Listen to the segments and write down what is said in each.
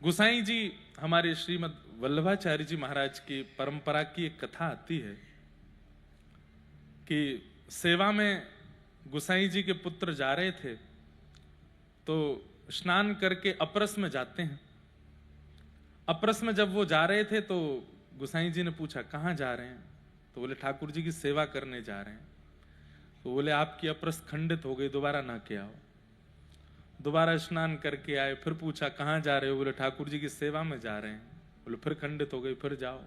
गोसाई जी हमारे श्रीमद् वल्लभाचार्य जी महाराज की परंपरा की एक कथा आती है कि सेवा में गोसाई जी के पुत्र जा रहे थे तो स्नान करके अपरस में जाते हैं। अपरस में जब वो जा रहे थे तो गोसाई जी ने पूछा कहाँ जा रहे हैं, तो बोले ठाकुर जी की सेवा करने जा रहे हैं। तो बोले आपकी अपरस खंडित हो गई, दोबारा ना के आओ। दोबारा स्नान करके आए, फिर पूछा कहाँ जा रहे हो, बोले ठाकुर जी की सेवा में जा रहे हैं। बोले फिर खंडित हो गई, फिर जाओ।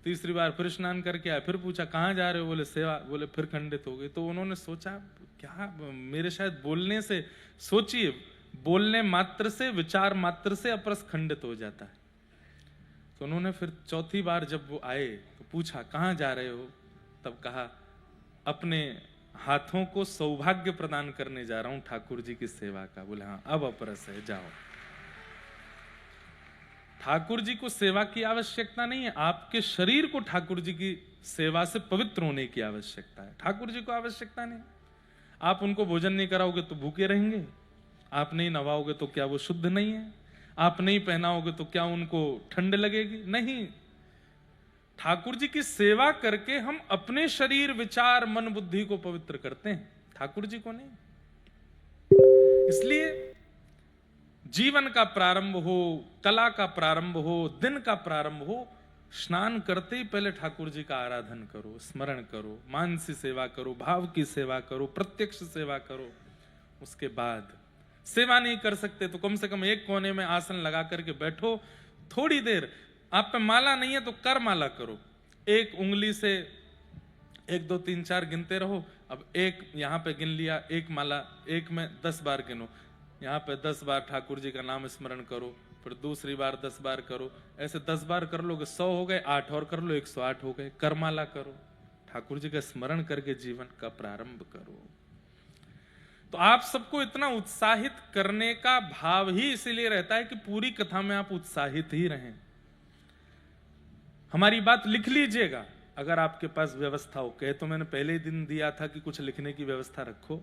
तीसरी बार फिर स्नान करके आए, फिर पूछा कहाँ जा रहे हो, बोले सेवा, बोले फिर खंडित हो गई। तो उन्होंने सोचा क्या मेरे शायद बोलने से, सोचिए बोलने मात्र से, विचार मात्र से अपरस खंडित हो जाता है। तो उन्होंने फिर चौथी बार जब वो आए तो पूछा कहाँ जा रहे हो, तब कहा अपने हाथों को सौभाग्य प्रदान करने जा रहा हूं ठाकुर जी की सेवा का। बोले हाँ अब अपरस है, जाओ। ठाकुर जी को सेवा की आवश्यकता नहीं है, आपके शरीर को ठाकुर जी की सेवा से पवित्र होने की आवश्यकता है। ठाकुर जी को आवश्यकता नहीं। आप उनको भोजन नहीं कराओगे तो भूखे रहेंगे, आप नहीं नवाओगे तो क्या वो शुद्ध नहीं है, आप नहीं पहनाओगे तो क्या उनको ठंड लगेगी? नहीं। ठाकुर जी की सेवा करके हम अपने शरीर, विचार, मन, बुद्धि को पवित्र करते हैं, ठाकुर जी को नहीं। इसलिए जीवन का प्रारंभ हो, कला का प्रारंभ हो, दिन का प्रारंभ हो, स्नान करते ही पहले ठाकुर जी का आराधन करो, स्मरण करो, मानसी सेवा करो, भाव की सेवा करो, प्रत्यक्ष सेवा करो। उसके बाद सेवा नहीं कर सकते तो कम से कम एक कोने में आसन लगा करके बैठो थोड़ी देर। आप पे माला नहीं है तो कर माला करो, एक उंगली से 1 2 3 4 गिनते रहो। अब एक यहां पे गिन लिया, एक माला, एक में 10 बार गिनो, यहां पे 10 बार ठाकुर जी का नाम स्मरण करो, फिर दूसरी बार 10 बार करो। ऐसे 10 बार कर लोगे 100 हो गए, 8 और कर लो 108 हो गए। कर माला करो, ठाकुर जी का स्मरण करके जीवन का प्रारंभ करो। तो आप सबको इतना उत्साहित करने का भाव ही इसीलिए रहता है कि पूरी कथा में आप उत्साहित ही रहें। हमारी बात लिख लीजिएगा अगर आपके पास व्यवस्था हो। कहे तो मैंने पहले ही दिन दिया था कि कुछ लिखने की व्यवस्था रखो,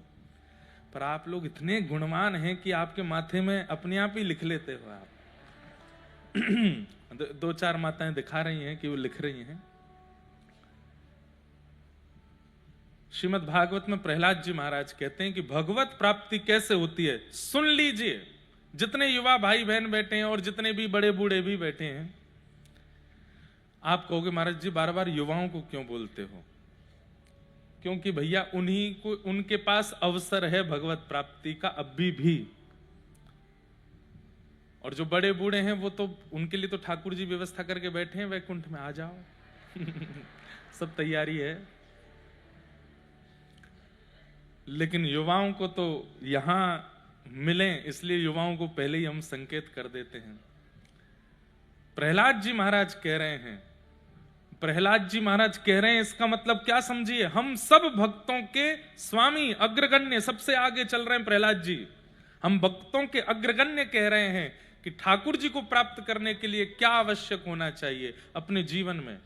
पर आप लोग इतने गुणवान हैं कि आपके माथे में अपने आप ही लिख लेते हो आप। 2-4 माताएं दिखा रही हैं कि वो लिख रही हैं। श्रीमद् भागवत में प्रहलाद जी महाराज कहते हैं कि भगवत प्राप्ति कैसे होती है, सुन लीजिए। जितने युवा भाई बहन बैठे हैं और जितने भी बड़े बूढ़े भी बैठे हैं, आप कहोगे महाराज जी बार बार युवाओं को क्यों बोलते हो? क्योंकि भैया उन्हीं को, उनके पास अवसर है भगवत प्राप्ति का अभी भी। और जो बड़े बूढ़े हैं वो तो, उनके लिए तो ठाकुर जी व्यवस्था करके बैठे हैं, वैकुंठ में आ जाओ। सब तैयारी है। लेकिन युवाओं को तो यहां मिलें, इसलिए युवाओं को पहले ही हम संकेत कर देते हैं। प्रहलाद जी महाराज कह रहे हैं, प्रहलाद जी महाराज कह रहे हैं, इसका मतलब क्या समझिए, हम सब भक्तों के स्वामी, अग्रगण्य, सबसे आगे चल रहे हैं प्रहलाद जी। हम भक्तों के अग्रगण्य कह रहे हैं कि ठाकुर जी को प्राप्त करने के लिए क्या आवश्यक होना चाहिए अपने जीवन में।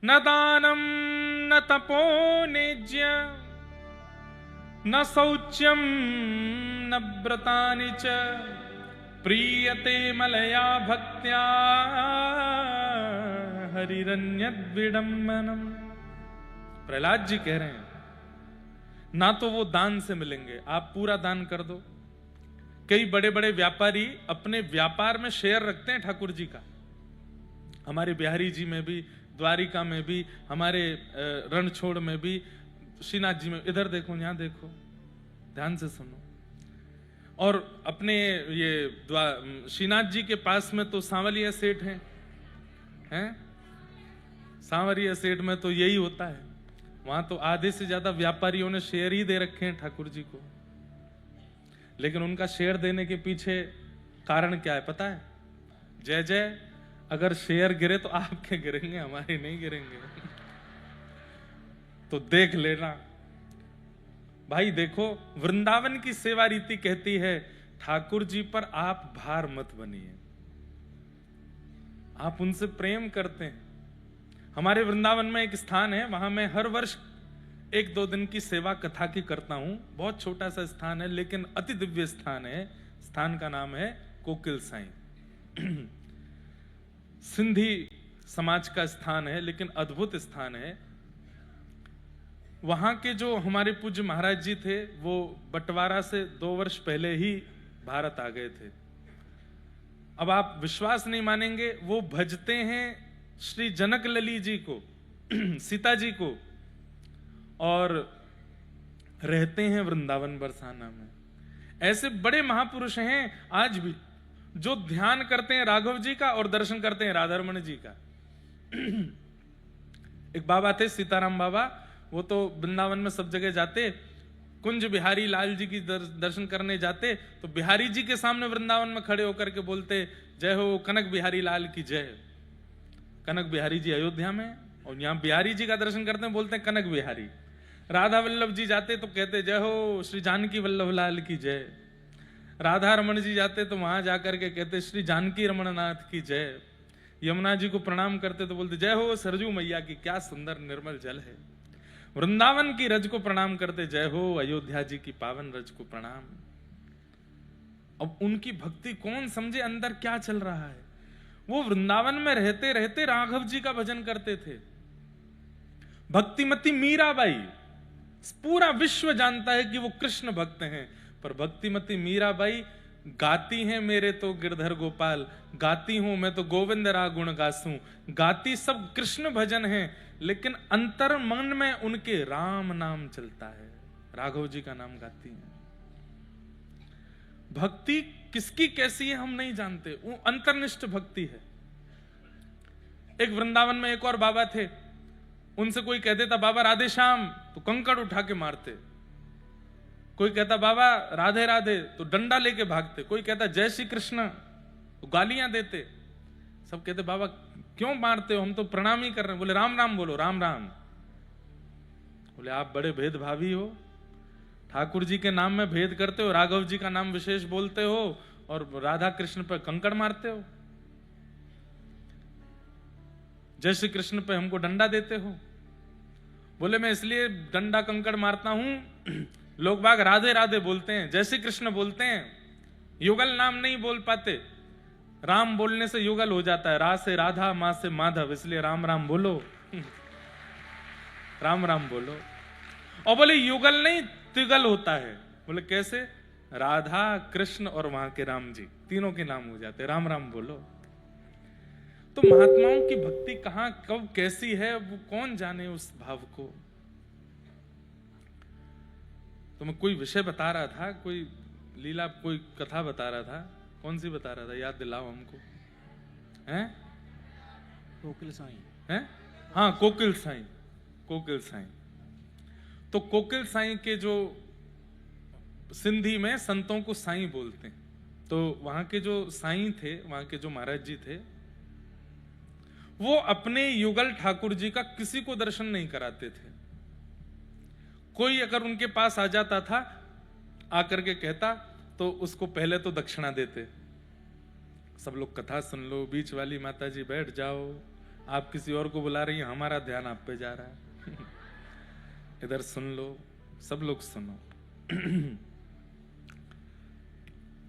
न दानम न तपो निज्य न शौच्यम न व्रतानि च प्रीयते मलया भक्त्या हरिरन्यद्विडम्बनम। प्रहलाद जी कह रहे हैं ना तो वो दान से मिलेंगे, आप पूरा दान कर दो। कई बड़े बड़े व्यापारी अपने व्यापार में शेयर रखते हैं ठाकुर जी का। हमारे बिहारी जी में भी, द्वारिका में भी, हमारे रणछोड़ में भी, श्रीनाथ जी में, इधर देखो, यहां देखो, ध्यान से सुनो। और अपने ये श्रीनाथ जी के पास में तो सांवलिया सेठ हैं, सांवरिया सेठ में तो यही होता है। वहां तो आधे से ज्यादा व्यापारियों ने शेयर ही दे रखे हैं ठाकुर जी को। लेकिन उनका शेयर देने के पीछे कारण क्या है पता है? जय जय, अगर शेयर गिरे तो आपके गिरेंगे, हमारे नहीं गिरेंगे। तो देख लेना भाई। देखो, वृंदावन की सेवा रीति कहती है ठाकुर जी पर आप भार मत बनिए, आप उनसे प्रेम करते हैं। हमारे वृंदावन में एक स्थान है, वहां मैं हर वर्ष 1-2 दिन की सेवा कथा की करता हूं। बहुत छोटा सा स्थान है लेकिन अति दिव्य स्थान है। स्थान का नाम है कोकिल साईं। सिंधी समाज का स्थान है, लेकिन अद्भुत स्थान है। वहां के जो हमारे पूज्य महाराज जी थे, वो बंटवारा से 2 वर्ष पहले ही भारत आ गए थे। अब आप विश्वास नहीं मानेंगे, वो भजते हैं श्री जनक लली जी को, सीता जी को, और रहते हैं वृंदावन बरसाना में। ऐसे बड़े महापुरुष हैं आज भी जो ध्यान करते हैं राघव जी का और दर्शन करते हैं राधारमण जी का। एक बाबा थे सीताराम बाबा, वो तो वृंदावन में सब जगह जाते, कुंज बिहारी लाल जी की दर्शन करने जाते तो बिहारी जी के सामने वृंदावन में खड़े होकर के बोलते, जय हो कनक बिहारी लाल की जय। कनक बिहारी जी अयोध्या में, और यहां बिहारी जी का दर्शन करते हैं, बोलते हैं कनक बिहारी। राधा वल्लभ जी जाते तो कहते जय हो श्री जानकी वल्लभ लाल की जय। राधा रमन जी जाते तो वहां जाकर के कहते श्री जानकी रमन नाथ की जय। यमुना जी को प्रणाम करते तो बोलते जय हो सरजू मैया की, क्या सुंदर निर्मल जल है। वृंदावन की रज को प्रणाम करते, जय हो अयोध्या जी की पावन रज को प्रणाम। अब उनकी भक्ति कौन समझे अंदर क्या चल रहा है। वो वृंदावन में रहते रहते राघव जी का भजन करते थे। भक्तिमती मीराबाई, पूरा विश्व जानता है कि वो कृष्ण भक्त हैं, पर भक्तिमती मीराबाई गाती हैं मेरे तो गिरधर गोपाल, गाती हूं मैं तो गोविंद रा गुण गासूं। गाती सब कृष्ण भजन है, लेकिन अंतर मन में उनके राम नाम चलता है, राघव जी का नाम गाती हैं। भक्ति किसकी कैसी है हम नहीं जानते, वो अंतर्निष्ठ भक्ति है। एक वृंदावन में एक और बाबा थे, उनसे कोई कह देता बाबा राधे श्याम तो कंकड़ उठा के मारते, कोई कहता बाबा राधे राधे तो डंडा लेके भागते, कोई कहता जय श्री कृष्ण तो गालियां देते। सब कहते बाबा क्यों मारते हो, हम तो प्रणाम ही कर रहे हैं। बोले राम राम बोलो, राम राम। बोले आप बड़े भेदभावी हो, ठाकुर जी के नाम में भेद करते हो, राघव जी का नाम विशेष बोलते हो और राधा कृष्ण पर कंकड़ मारते हो, जय श्री कृष्ण पे हमको डंडा देते हो। बोले मैं इसलिए डंडा कंकड़ मारता हूं, लोग बाग राधे राधे बोलते हैं, जय श्री कृष्ण बोलते हैं, युगल नाम नहीं बोल पाते। राम बोलने से युगल हो जाता है, रा से राधा, मां से माधव, इसलिए राम राम बोलो, राम राम बोलो। और बोले युगल नहीं तिगल होता है। बोले कैसे, राधा कृष्ण और वहां के राम जी तीनों के नाम हो जाते, राम राम बोलो। तो महात्माओं की भक्ति कहां कब कैसी है वो कौन जाने उस भाव को। तो मैं कोई विषय बता रहा था, कोई लीला, कोई कथा बता रहा था, कौन सी बता रहा था, याद दिलाओ हमको। हैं? कोकिल साईं हैं? हाँ कोकिल साईं, कोकिल साईं। तो कोकिल साईं के जो सिंधी में संतों को साईं बोलते हैं, तो वहां के जो साईं थे, वहां के जो महाराज जी थे, वो अपने युगल ठाकुर जी का किसी को दर्शन नहीं कराते थे। कोई अगर उनके पास आ जाता था, आकर के कहता, तो उसको पहले तो दक्षिणा देते। सब लोग कथा सुन लो, बीच वाली माता जी बैठ जाओ, आप किसी और को बुला रही हैं, हमारा ध्यान आप पे जा रहा है, इधर सुन लो, सब लोग सुनो।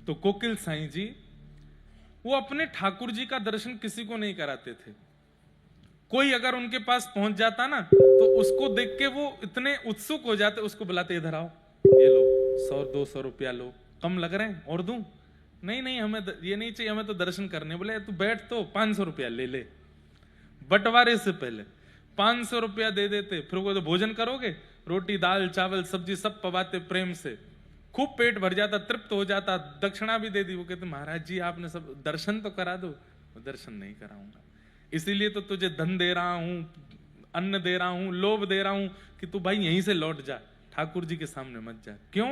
तो कोकिल साईं जी वो अपने ठाकुर जी का दर्शन किसी को नहीं कराते थे। कोई अगर उनके पास पहुंच जाता ना, तो उसको देख के वो इतने उत्सुक हो जाते, उसको बुलाते, इधर आओ, ये लो 100-200 रुपया लो, कम लग रहे हैं और दूं? नहीं नहीं हमें ये नहीं चाहिए, हमें तो दर्शन करने। बोले तू बैठ, तो 500 रुपया ले ले। बंटवारे से पहले 500 रुपया दे देते, फिर वो तो भोजन करोगे, रोटी दाल चावल सब्जी सब पवाते प्रेम से, खूब पेट भर जाता, तृप्त हो जाता, दक्षिणा भी दे दी। वो कहते महाराज जी आपने सब दर्शन तो करा दो। दर्शन नहीं कराऊंगा, इसीलिए तो तुझे धन दे रहा हूं, अन्न दे रहा हूं, लोभ दे रहा हूं कि तू भाई यहीं से लौट जा, ठाकुर जी के सामने मत जा। क्यों?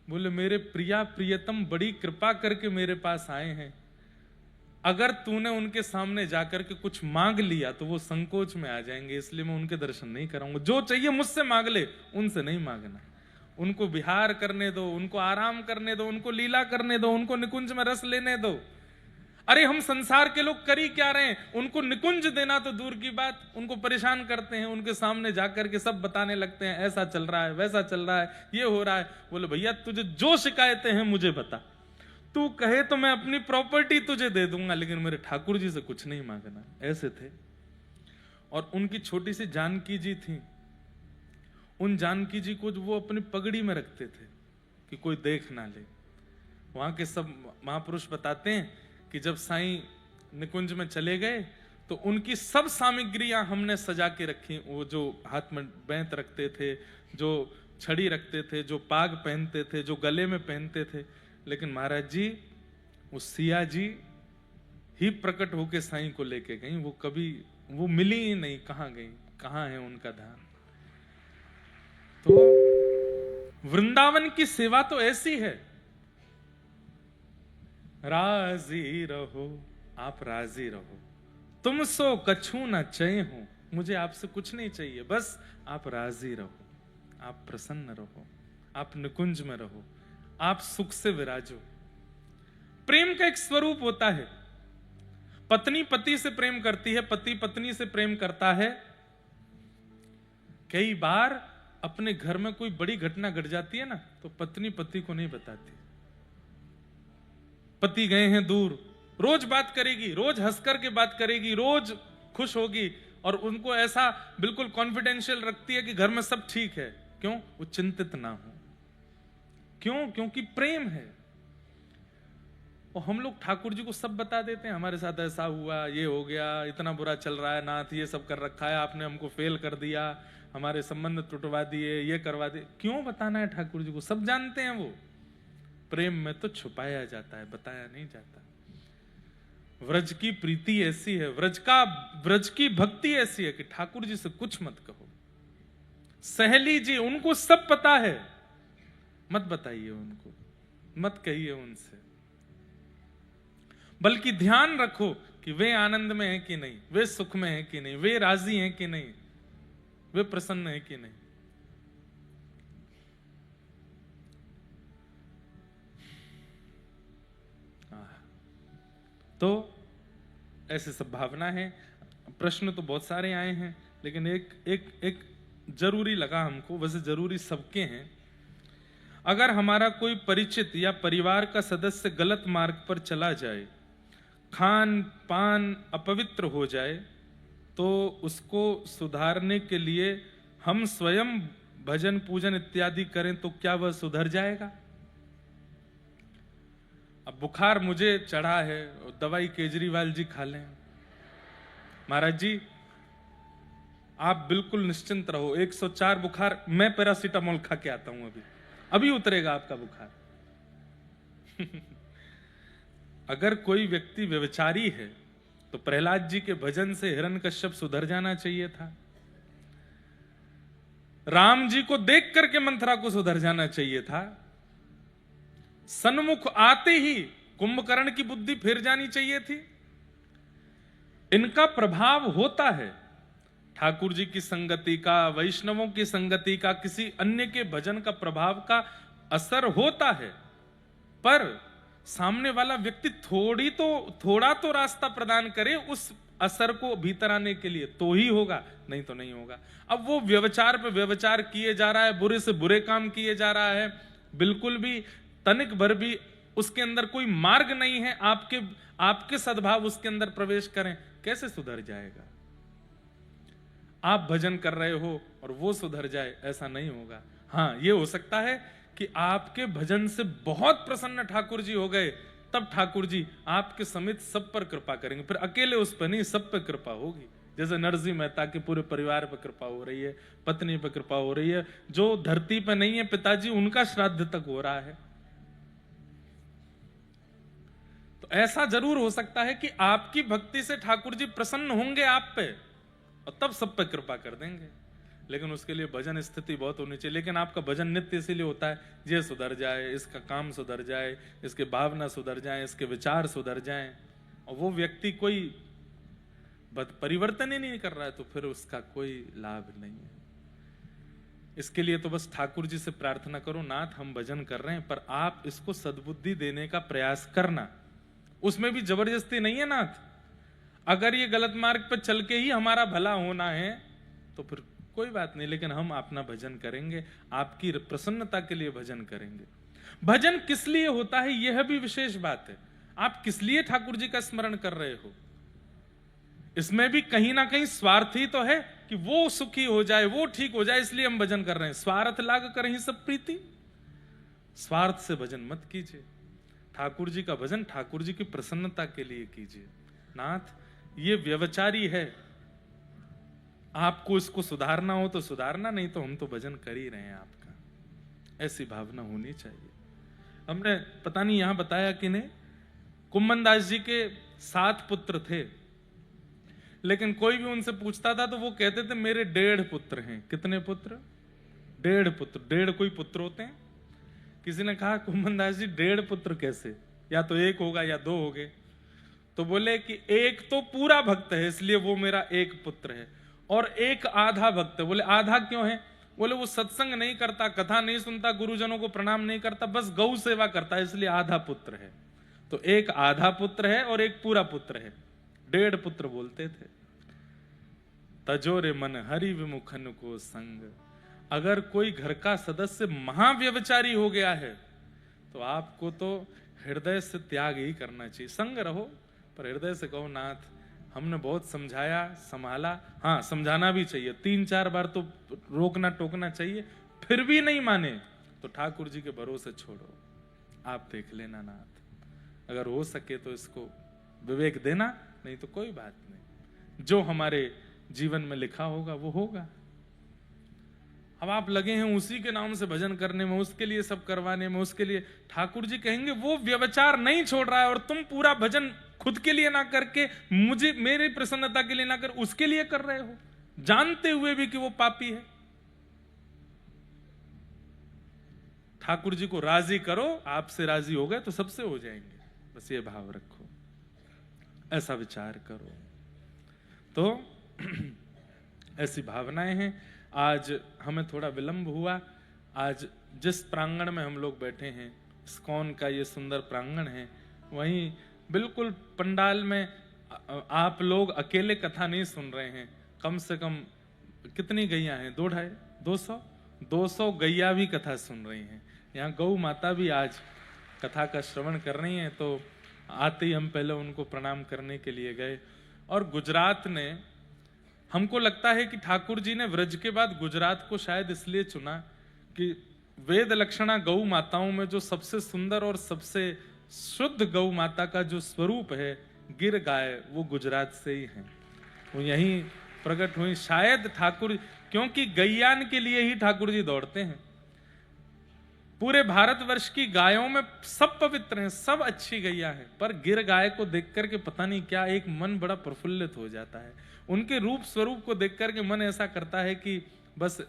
बोले मेरे प्रिया प्रियतम बड़ी कृपा करके मेरे पास आए हैं, अगर तूने उनके सामने जाकर के कुछ मांग लिया तो वो संकोच में आ जाएंगे, इसलिए मैं उनके दर्शन नहीं कराऊंगा। जो चाहिए मुझसे मांग ले, उनसे नहीं मांगना। उनको विहार करने दो, उनको आराम करने दो, उनको लीला करने दो, उनको निकुंज में रस लेने दो। अरे हम संसार के लोग कर ही क्या रहे हैं, उनको निकुंज देना तो दूर की बात, उनको परेशान करते हैं, उनके सामने जाकर के सब बताने लगते हैं, ऐसा चल रहा है, वैसा चल रहा है, ये हो रहा है। बोले भैया तुझे जो शिकायतें हैं मुझे बता, तू कहे तो मैं अपनी प्रॉपर्टी तुझे दे दूंगा, लेकिन मेरे ठाकुर जी से कुछ नहीं मांगना। ऐसे थे। और उनकी छोटी सी जानकी जी थी, उन जानकी जी को वो अपनी पगड़ी में रखते थे कि कोई देख ना ले। वहां के सब महापुरुष बताते हैं कि जब साईं निकुंज में चले गए तो उनकी सब सामग्रियां हमने सजा के रखी। वो जो हाथ में बैंत रखते थे, जो छड़ी रखते थे, जो पाग पहनते थे, जो गले में पहनते थे, लेकिन महाराज जी वो सिया जी ही प्रकट होके साईं को लेके गई। वो कभी वो मिली ही नहीं, कहां गई, कहां है उनका ध्यान। तो वृंदावन की सेवा तो ऐसी है, राजी रहो, आप राजी रहो, तुम सो कछु न चय हो, मुझे आपसे कुछ नहीं चाहिए, बस आप राजी रहो, आप प्रसन्न रहो, आप निकुंज में रहो, आप सुख से विराजो। प्रेम का एक स्वरूप होता है। पत्नी पति से प्रेम करती है, पति पत्नी से प्रेम करता है। कई बार अपने घर में कोई बड़ी घटना घट जाती है ना, तो पत्नी पति को नहीं बताती। पति गए हैं दूर, रोज बात करेगी, रोज हंसकर के बात करेगी, रोज खुश होगी, और उनको ऐसा बिल्कुल कॉन्फिडेंशियल रखती है कि घर में सब ठीक है। क्यों? वो चिंतित ना हो। क्यों? क्योंकि प्रेम है। और हम लोग ठाकुर जी को सब बता देते हैं, हमारे साथ ऐसा हुआ, ये हो गया, इतना बुरा चल रहा है नाथ, ये सब कर रखा है आपने, हमको फेल कर दिया, हमारे संबंध टूटवा दिए, ये करवा दिए। क्यों बताना है ठाकुर जी को? सब जानते हैं वो। प्रेम में तो छुपाया जाता है, बताया नहीं जाता। व्रज की प्रीति ऐसी है, व्रज की भक्ति ऐसी है कि ठाकुर जी से कुछ मत कहो। सहेली जी, उनको सब पता है, मत बताइए उनको, मत कहिए उनसे, बल्कि ध्यान रखो कि वे आनंद में है कि नहीं, वे सुख में है कि नहीं, वे राजी हैं कि नहीं, वे प्रसन्न है कि नहीं। तो ऐसे सब भावना है। प्रश्न तो बहुत सारे आए हैं, लेकिन एक जरूरी लगा हमको, वैसे जरूरी सबके हैं। अगर हमारा कोई परिचित या परिवार का सदस्य गलत मार्ग पर चला जाए, खान पान अपवित्र हो जाए, तो उसको सुधारने के लिए हम स्वयं भजन पूजन इत्यादि करें तो क्या वह सुधर जाएगा? अब बुखार मुझे चढ़ा है, दवाई केजरीवाल जी खा लें। महाराज जी आप बिल्कुल निश्चिंत रहो, 104 बुखार, मैं पैरासीटामोल खा के आता हूं, अभी उतरेगा आपका बुखार। अगर कोई व्यक्ति व्यभिचारी है तो प्रहलाद जी के भजन से हिरण्यकश्यप सुधर जाना चाहिए था। राम जी को देख करके मंथरा को सुधर जाना चाहिए था। सन्मुख आते ही कुंभकर्ण की बुद्धि फिर जानी चाहिए थी। इनका प्रभाव होता है, ठाकुर जी की संगति का, वैष्णवों की संगति का, किसी अन्य के भजन का प्रभाव का असर होता है, पर सामने वाला व्यक्ति थोड़ा तो रास्ता प्रदान करे उस असर को भीतर आने के लिए, तो ही होगा, नहीं तो नहीं होगा। अब वो व्यभिचार पे व्यभिचार किए जा रहा है, बुरे से बुरे काम किए जा रहा है, बिल्कुल भी तनिक भर भी उसके अंदर कोई मार्ग नहीं है, आपके सद्भाव उसके अंदर प्रवेश करें, कैसे सुधर जाएगा? आप भजन कर रहे हो और वो सुधर जाए, ऐसा नहीं होगा। हाँ, ये हो सकता है कि आपके भजन से बहुत प्रसन्न ठाकुर जी हो गए, तब ठाकुर जी आपके समेत सब पर कृपा करेंगे। फिर अकेले उस पर नहीं, सब पर कृपा होगी। जैसे नरसिंह मेहता के पूरे परिवार पर कृपा हो रही है, पत्नी पर कृपा हो रही है, जो धरती पर नहीं है पिताजी, उनका श्राद्ध तक हो रहा है। तो ऐसा जरूर हो सकता है कि आपकी भक्ति से ठाकुर जी प्रसन्न होंगे आप पे, और तब सब पे कृपा कर देंगे। लेकिन उसके लिए भजन स्थिति बहुत होनी चाहिए। लेकिन आपका भजन नित्य इसीलिए होता है, ये सुधर जाए, इसका काम सुधर जाए, इसके भावना सुधर जाए, इसके विचार सुधर जाए, और वो व्यक्ति कोई परिवर्तन ही नहीं कर रहा है, तो फिर उसका कोई लाभ नहीं है। इसके लिए तो बस ठाकुर जी से प्रार्थना करो, नाथ हम भजन कर रहे हैं, पर आप इसको सद्बुद्धि देने का प्रयास करना। उसमें भी जबरदस्ती नहीं है नाथ। अगर ये गलत मार्ग पर चल के ही हमारा भला होना है तो फिर कोई बात नहीं, लेकिन हम अपना भजन करेंगे, आपकी प्रसन्नता के लिए भजन करेंगे। भजन किस लिए होता है यह भी विशेष बात है। आप किस लिए ठाकुर जी का स्मरण कर रहे हो, इसमें भी कहीं ना कहीं स्वार्थ ही तो है कि वो सुखी हो जाए, वो ठीक हो जाए, इसलिए हम भजन कर रहे हैं। स्वार्थ लाग कर ही सब प्रीति, स्वार्थ से भजन मत कीजिए। ठाकुर जी का भजन ठाकुर जी की प्रसन्नता के लिए कीजिए। नाथ ये व्यभिचारी है, आपको इसको सुधारना हो तो सुधारना, नहीं तो हम तो भजन कर ही रहे हैं आपका, ऐसी भावना होनी चाहिए। हमने पता नहीं यहां बताया कि नहीं, कुम्मन दास जी के 7 पुत्र थे, लेकिन कोई भी उनसे पूछता था तो वो कहते थे मेरे 1.5 पुत्र हैं। कितने पुत्र? 1.5 पुत्र। 1.5 कोई पुत्र होते हैं? किसी ने कहा कुम्मन दास जी 1.5 पुत्र कैसे, या तो 1 होगा या 2 हो गए। तो बोले कि एक तो पूरा भक्त है इसलिए वो मेरा 1 पुत्र है, और एक आधा भक्त है। बोले आधा क्यों है? बोले वो सत्संग नहीं करता, कथा नहीं सुनता, गुरुजनों को प्रणाम नहीं करता, बस गौ सेवा करता है, इसलिए आधा पुत्र है। तो एक आधा पुत्र है और एक पूरा पुत्र है, 1.5 पुत्र बोलते थे। तजोरे मन हरि विमुखन को संग। अगर कोई घर का सदस्य महाव्यभिचारी हो गया है तो आपको तो हृदय से त्याग ही करना चाहिए। संग रहो पर हृदय से कहो नाथ हमने बहुत समझाया संभाला, हाँ समझाना भी चाहिए, 3-4 बार तो रोकना टोकना चाहिए, फिर भी नहीं माने तो ठाकुर जी के भरोसे छोड़ो, आप देख लेना नाथ। अगर हो सके तो इसको विवेक देना, नहीं तो कोई बात नहीं, जो हमारे जीवन में लिखा होगा वो होगा। अब आप लगे हैं उसी के नाम से भजन करने में, उसके लिए सब करवाने में, उसके लिए ठाकुर जी कहेंगे वो व्यभिचार नहीं छोड़ रहा है और तुम पूरा भजन खुद के लिए ना करके मुझे मेरी प्रसन्नता के लिए ना कर उसके लिए कर रहे हो, जानते हुए भी कि वो पापी है। ठाकुर जी को राजी करो, आपसे राजी हो गए तो सबसे हो जाएंगे, बस ये भाव रखो, ऐसा विचार करो। तो ऐसी भावनाएं हैं। आज हमें थोड़ा विलंब हुआ। आज जिस प्रांगण में हम लोग बैठे हैं, इस्कॉन का ये सुंदर प्रांगण है, वहीं बिल्कुल पंडाल में आप लोग अकेले कथा नहीं सुन रहे हैं। कम से कम कितनी गैया हैं? 200 गैया भी कथा सुन रही हैं। यहाँ गौ माता भी आज कथा का श्रवण कर रही हैं। तो आते ही हम पहले उनको प्रणाम करने के लिए गए। और गुजरात ने, हमको लगता है कि ठाकुर जी ने व्रज के बाद गुजरात को शायद इसलिए चुना कि वेद लक्षणा गौ माताओं में जो सबसे सुंदर और सबसे शुद्ध गौ माता का जो स्वरूप है गिर गाय, वो गुजरात से ही है, वो यहीं प्रकट हुई शायद ठाकुर, क्योंकि गैयान के लिए ही ठाकुर जी दौड़ते हैं। पूरे भारतवर्ष की गायों में सब पवित्र हैं, सब अच्छी गैया है, पर गिर गाय को देख करके पता नहीं क्या एक मन बड़ा प्रफुल्लित हो जाता है। उनके रूप स्वरूप को देख करके मन ऐसा करता है कि बस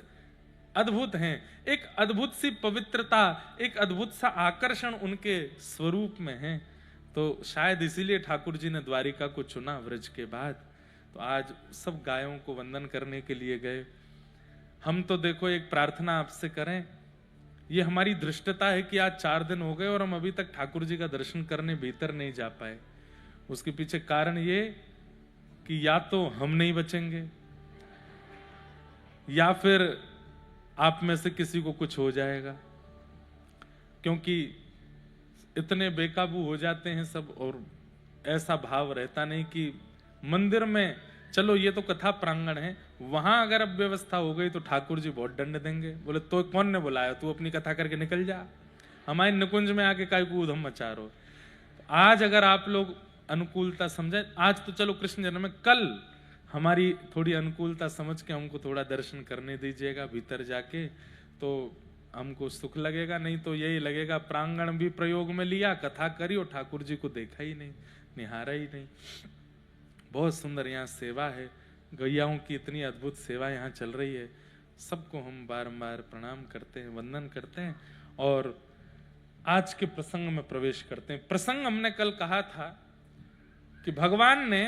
अद्भुत हैं। एक अद्भुत सी पवित्रता, एक अद्भुत सा आकर्षण उनके स्वरूप में है। तो शायद इसीलिए ठाकुर जी ने द्वारिका को चुना व्रज के बाद। तो आज सब गायों को वंदन करने के लिए गए। हम तो देखो एक प्रार्थना आपसे करें, ये हमारी धृष्टता है कि आज 4 दिन हो गए और हम अभी तक ठाकुर जी का दर्शन करने भीतर नहीं जा पाए। उसके पीछे कारण ये कि या तो हम नहीं बचेंगे या फिर आप में से किसी को कुछ हो जाएगा, क्योंकि इतने बेकाबू हो जाते हैं सब, और ऐसा भाव रहता नहीं कि मंदिर में, चलो ये तो कथा प्रांगण है, वहां अगर अब व्यवस्था हो गई तो ठाकुर जी बहुत दंड देंगे। बोले तो कौन ने बुलाया, तू अपनी कथा करके निकल जा, हमारे निकुंज में आके काय को उधम मचा रहो। आज अगर आप लोग अनुकूलता समझे, आज तो चलो कृष्ण जन्म में, कल हमारी थोड़ी अनुकूलता समझ के हमको थोड़ा दर्शन करने दीजिएगा भीतर जाके, तो हमको सुख लगेगा। नहीं तो यही लगेगा प्रांगण भी प्रयोग में लिया, कथा करी और ठाकुर जी को देखा ही नहीं, निहारा ही नहीं। बहुत सुंदर यहाँ सेवा है, गैयाओं की इतनी अद्भुत सेवा यहाँ चल रही है। सबको हम बारंबार प्रणाम करते हैं, वंदन करते हैं और आज के प्रसंग में प्रवेश करते हैं। प्रसंग हमने कल कहा था कि भगवान ने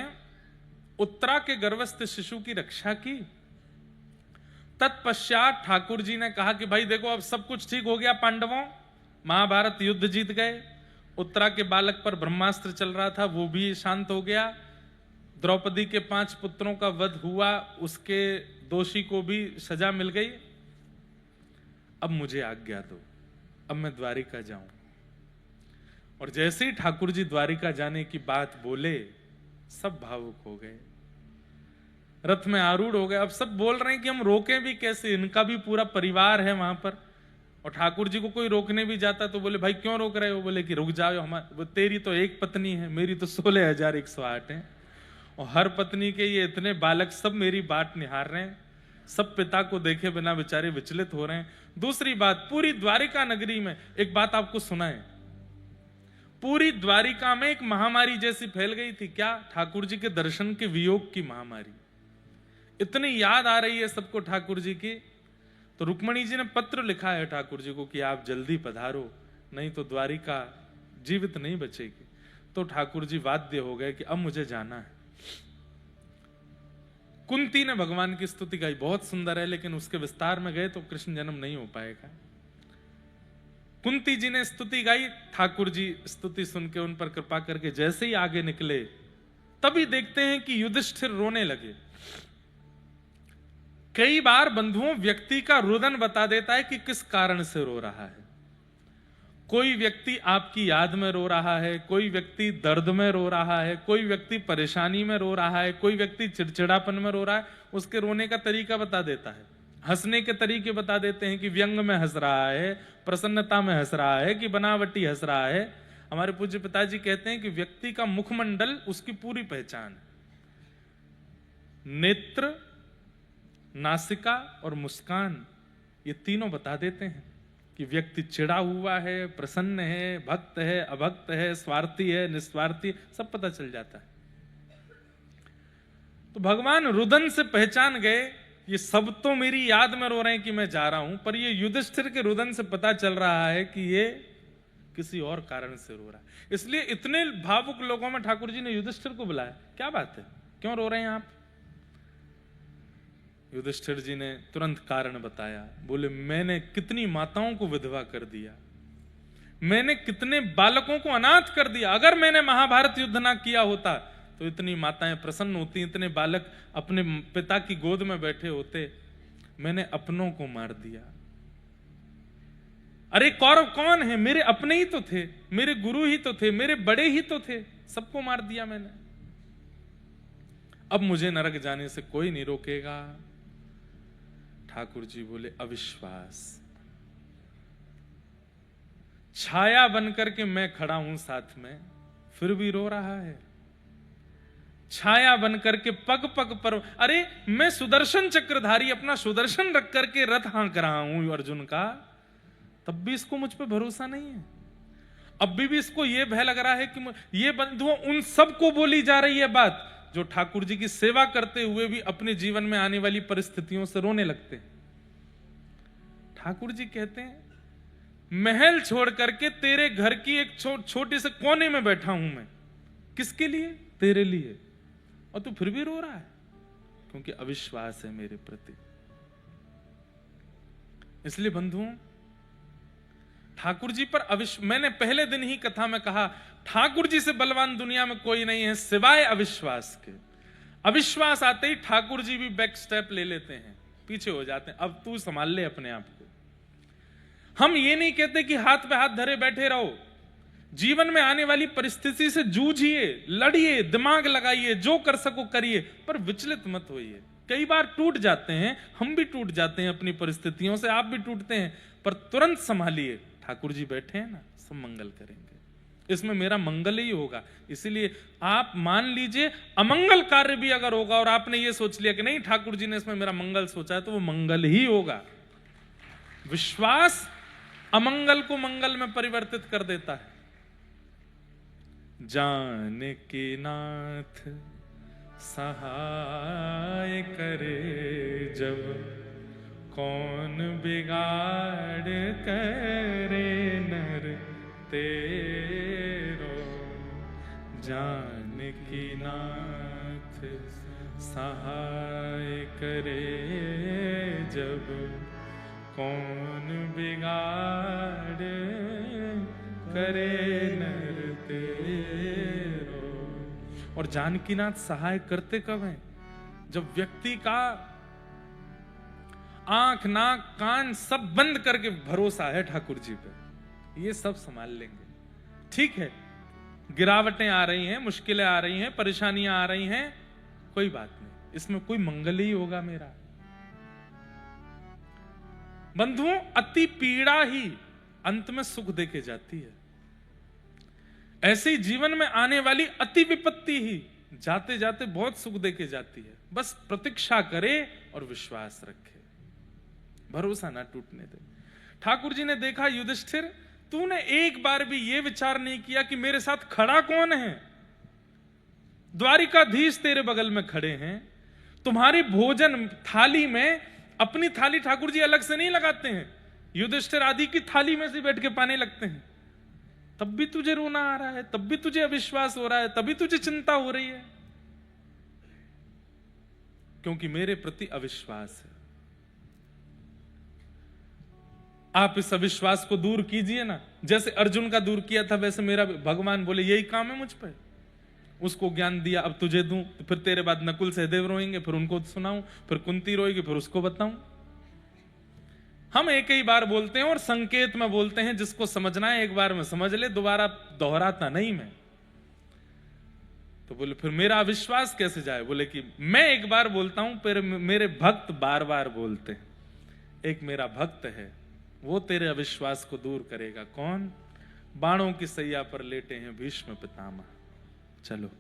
उत्तरा के गर्भस्थ शिशु की रक्षा की। तत्पश्चात ठाकुर जी ने कहा कि भाई देखो अब सब कुछ ठीक हो गया, पांडवों महाभारत युद्ध जीत गए, उत्तरा के बालक पर ब्रह्मास्त्र चल रहा था वो भी शांत हो गया, द्रौपदी के 5 पुत्रों का वध हुआ, उसके दोषी को भी सजा मिल गई। अब मुझे आज्ञा दो, अब मैं द्वारिका जाऊं। और जैसे ही ठाकुर जी द्वारिका जाने की बात बोले, सब भावुक हो गए, रथ में आरूढ़ हो गए। अब सब बोल रहे हैं कि हम रोकें भी कैसे, इनका भी पूरा परिवार है वहां पर। और ठाकुर जी को कोई रोकने भी जाता तो बोले भाई क्यों रोक रहे हो? बोले कि रुक जाओ, हमारे तेरी तो एक पत्नी है, मेरी तो 16,108 है, और हर पत्नी के ये इतने बालक सब मेरी बात निहार रहे हैं, सब पिता को देखे बिना बेचारे विचलित हो रहे हैं। दूसरी बात, पूरी द्वारिका नगरी में एक बात आपको सुनाए, पूरी द्वारिका में एक महामारी जैसी फैल गई थी। क्या? ठाकुर जी के दर्शन के वियोग की महामारी। इतनी याद आ रही है सबको ठाकुर जी की, तो रुक्मणी जी ने पत्र लिखा है ठाकुर जी को कि आप जल्दी पधारो, नहीं तो द्वारिका जीवित नहीं बचेगी। तो ठाकुर जी बाध्य हो गए कि अब मुझे जाना है। कुंती ने भगवान की स्तुति गाई, बहुत सुंदर है, लेकिन उसके विस्तार में गए तो कृष्ण जन्म नहीं हो पाएगा। कुंती जी ने स्तुति गाई, ठाकुर जी स्तुति सुन के उन पर कृपा करके जैसे ही आगे निकले, तभी देखते हैं कि युधिष्ठिर रोने लगे। कई बार बंधुओं, व्यक्ति का रुदन बता देता है कि किस कारण से रो रहा है। कोई व्यक्ति आपकी याद में रो रहा है, कोई व्यक्ति दर्द में रो रहा है, कोई व्यक्ति परेशानी में रो रहा है, कोई व्यक्ति चिड़चिड़ापन में रो रहा है। उसके रोने का तरीका बता देता है, हंसने के तरीके बता देते हैं कि व्यंग में हंस रहा है, प्रसन्नता में हंस रहा है, कि बनावटी हंस रहा है। हमारे पूज्य पिताजी कहते हैं कि व्यक्ति का मुखमंडल उसकी पूरी पहचान है। नेत्र, नासिका और मुस्कान, ये तीनों बता देते हैं कि व्यक्ति चिढ़ा हुआ है, प्रसन्न है, भक्त है, अभक्त है, स्वार्थी है, निस्वार्थी, सब पता चल जाता है। तो भगवान रुदन से पहचान गए, ये सब तो मेरी याद में रो रहे हैं कि मैं जा रहा हूं, पर ये युधिष्ठिर के रुदन से पता चल रहा है कि ये किसी और कारण से रो रहा है। इसलिए इतने भावुक लोगों में ठाकुर जी ने युधिष्ठिर को बुलाया, क्या बात है, क्यों रो रहे हैं आप? युधिष्ठिर जी ने तुरंत कारण बताया। बोले मैंने कितनी माताओं को विधवा कर दिया, मैंने कितने बालकों को अनाथ कर दिया। अगर मैंने महाभारत युद्ध ना किया होता तो इतनी माताएं प्रसन्न होती, इतने बालक अपने पिता की गोद में बैठे होते। मैंने अपनों को मार दिया। अरे कौरव कौन है? मेरे अपने ही तो थे, मेरे गुरु ही तो थे, मेरे बड़े ही तो थे, सबको मार दिया मैंने। अब मुझे नरक जाने से कोई नहीं रोकेगा। ठाकुर जी बोले अविश्वास, छाया बनकर के मैं खड़ा हूं साथ में, फिर भी रो रहा है। छाया बनकर के पग पग पर, अरे मैं सुदर्शन चक्रधारी अपना सुदर्शन रख करके रथ हाँक रहा हूं अर्जुन का, तब भी इसको मुझ पे भरोसा नहीं है। अब भी इसको यह भय लग रहा है कि ये बंधुओं उन सबको बोली जा रही है बात जो ठाकुर जी की सेवा करते हुए भी अपने जीवन में आने वाली परिस्थितियों से रोने लगते हैं। ठाकुर जी कहते हैं महल छोड़ करके तेरे घर की एक छोटे से कोने में बैठा हूं मैं, किसके लिए? तेरे लिए, और तू फिर भी रो रहा है, क्योंकि अविश्वास है मेरे प्रति। इसलिए बंधुओं, ठाकुर जी पर मैंने पहले दिन ही कथा में कहा, ठाकुर जी से बलवान दुनिया में कोई नहीं है सिवाय अविश्वास के। अविश्वास आते ही ठाकुर जी भी बैक स्टेप ले लेते हैं, पीछे हो जाते हैं, अब तू संभाल ले अपने आप को। हम ये नहीं कहते कि हाथ पे हाथ धरे बैठे रहो, जीवन में आने वाली परिस्थिति से जूझिए, लड़िए, दिमाग लगाइए, जो कर सको करिए, पर विचलित मत होइए। कई बार टूट जाते हैं, हम भी टूट जाते हैं अपनी परिस्थितियों से, आप भी टूटते हैं, पर तुरंत संभालिए। ठाकुर जी बैठे हैं ना, सब मंगल करेंगे, इसमें मेरा मंगल ही होगा। इसीलिए आप मान लीजिए अमंगल कार्य भी अगर होगा और आपने ये सोच लिया कि नहीं ठाकुर जी ने इसमें मेरा मंगल सोचा है, तो वो मंगल ही होगा। विश्वास अमंगल को मंगल में परिवर्तित कर देता है। जानकी नाथ सहाय करे जब, कौन बिगाड़ करे नर तेरो। जानकी नाथ सहाय करे जब, कौन बिगाड़ करे नर तेरो। और जानकीनाथ सहाय करते कब हैं? जब व्यक्ति का आंख नाक कान सब बंद करके भरोसा है ठाकुर जी पे, ये सब संभाल लेंगे। ठीक है, गिरावटें आ रही हैं, मुश्किलें आ रही हैं, परेशानियां आ रही हैं, कोई बात नहीं, इसमें कोई मंगल ही होगा मेरा। बंधुओं, अति पीड़ा ही अंत में सुख देके जाती है। ऐसे ही जीवन में आने वाली अति विपत्ति ही जाते जाते बहुत सुख देके जाती है। बस प्रतीक्षा करे और विश्वास रखे, भरोसा ना टूटने दे। ठाकुर जी ने देखा, युधिष्ठिर तूने एक बार भी यह विचार नहीं किया कि मेरे साथ खड़ा कौन है। द्वारिकाधीश तेरे बगल में खड़े हैं, तुम्हारी भोजन थाली में अपनी थाली ठाकुर जी अलग से नहीं लगाते हैं, युधिष्ठिर आदि की थाली में से बैठ के पाने लगते हैं। तब भी तुझे रोना आ रहा है, तब भी तुझे अविश्वास हो रहा है, तभी तुझे चिंता हो रही है, क्योंकि मेरे प्रति अविश्वास है। आप इस अविश्वास को दूर कीजिए ना, जैसे अर्जुन का दूर किया था, वैसे मेरा भगवान बोले यही काम है मुझ पे। उसको ज्ञान दिया, अब तुझे दूं, तो फिर तेरे बाद नकुल सहदेव रोएंगे, फिर उनको सुनाऊं, फिर कुंती रोएगी, फिर उसको बताऊं। हम एक ही बार बोलते हैं और संकेत में बोलते हैं, जिसको समझना है एक बार में समझ ले, दोबारा दोहराता नहीं मैं। तो बोले फिर मेरा अविश्वास कैसे जाए? बोले कि मैं एक बार बोलता हूं, फिर मेरे भक्त बार बार बोलते हैं। एक मेरा भक्त है, वो तेरे अविश्वास को दूर करेगा। कौन? बाणों की सैया पर लेटे हैं भीष्म पितामह। चलो,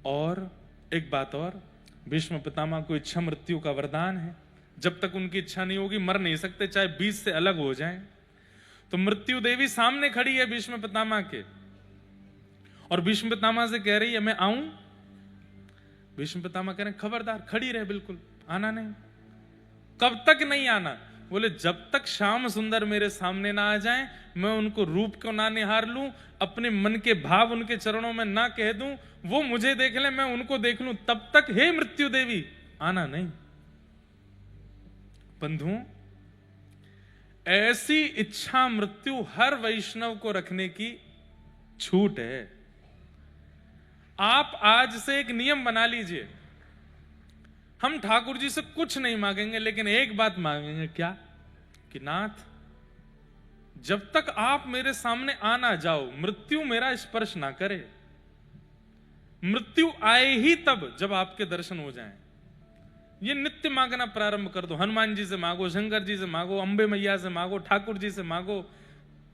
और एक बात और, भीष्म पितामह को इच्छा मृत्यु का वरदान है। जब तक उनकी इच्छा नहीं होगी मर नहीं सकते, चाहे बीच से अलग हो जाएं। तो मृत्यु देवी सामने खड़ी है भीष्म पितामह के, और भीष्म पितामह से कह रही है मैं आऊं। भीष्म पितामह कह रहे हैं खबरदार, खड़ी रहे, बिल्कुल आना नहीं। कब तक नहीं आना? बोले जब तक श्याम सुंदर मेरे सामने ना आ जाएं, मैं उनको रूप को ना निहार लूं, अपने मन के भाव उनके चरणों में ना कह दूं, वो मुझे देख ले, मैं उनको देख लूं, तब तक हे मृत्यु देवी आना नहीं। बंधुओं, ऐसी इच्छा मृत्यु हर वैष्णव को रखने की छूट है। आप आज से एक नियम बना लीजिए, हम ठाकुर जी से कुछ नहीं मांगेंगे, लेकिन एक बात मांगेंगे, क्या? कि नाथ, जब तक आप मेरे सामने आ ना जाओ, मृत्यु मेरा स्पर्श ना करे। मृत्यु आए ही तब जब आपके दर्शन हो जाएं। ये नित्य मांगना प्रारंभ कर दो। हनुमान जी से मांगो, शंकर जी से मांगो, अंबे मैया से मांगो, ठाकुर जी से मांगो,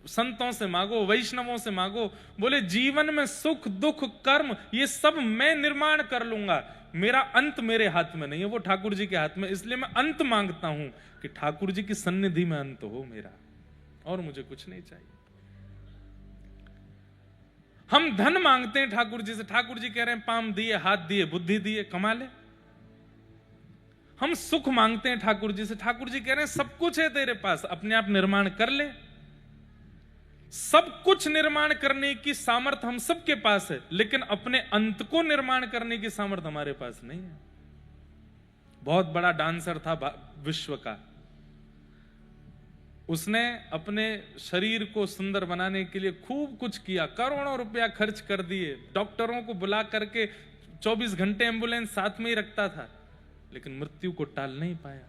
संतों से मांगो, वैष्णवों से मांगो। बोले जीवन में सुख दुख कर्म ये सब मैं निर्माण कर लूंगा, मेरा अंत मेरे हाथ में नहीं है, वो ठाकुर जी के हाथ में। इसलिए मैं अंत मांगता हूं कि ठाकुर जी की सन्निधि में अंत हो मेरा, और मुझे कुछ नहीं चाहिए। हम धन मांगते हैं ठाकुर जी से, ठाकुर जी कह रहे हैं पाम दिए, हाथ दिए, बुद्धि दिए, कमा ले। हम सुख मांगते हैं ठाकुर जी से, ठाकुर जी कह रहे हैं सब कुछ है तेरे पास, अपने आप निर्माण कर ले। सब कुछ निर्माण करने की सामर्थ्य हम सबके पास है, लेकिन अपने अंत को निर्माण करने की सामर्थ्य हमारे पास नहीं है। बहुत बड़ा डांसर था विश्व का, उसने अपने शरीर को सुंदर बनाने के लिए खूब कुछ किया, करोड़ों रुपया खर्च कर दिए, डॉक्टरों को बुला करके 24 घंटे एम्बुलेंस साथ में ही रखता था, लेकिन मृत्यु को टाल नहीं पाया।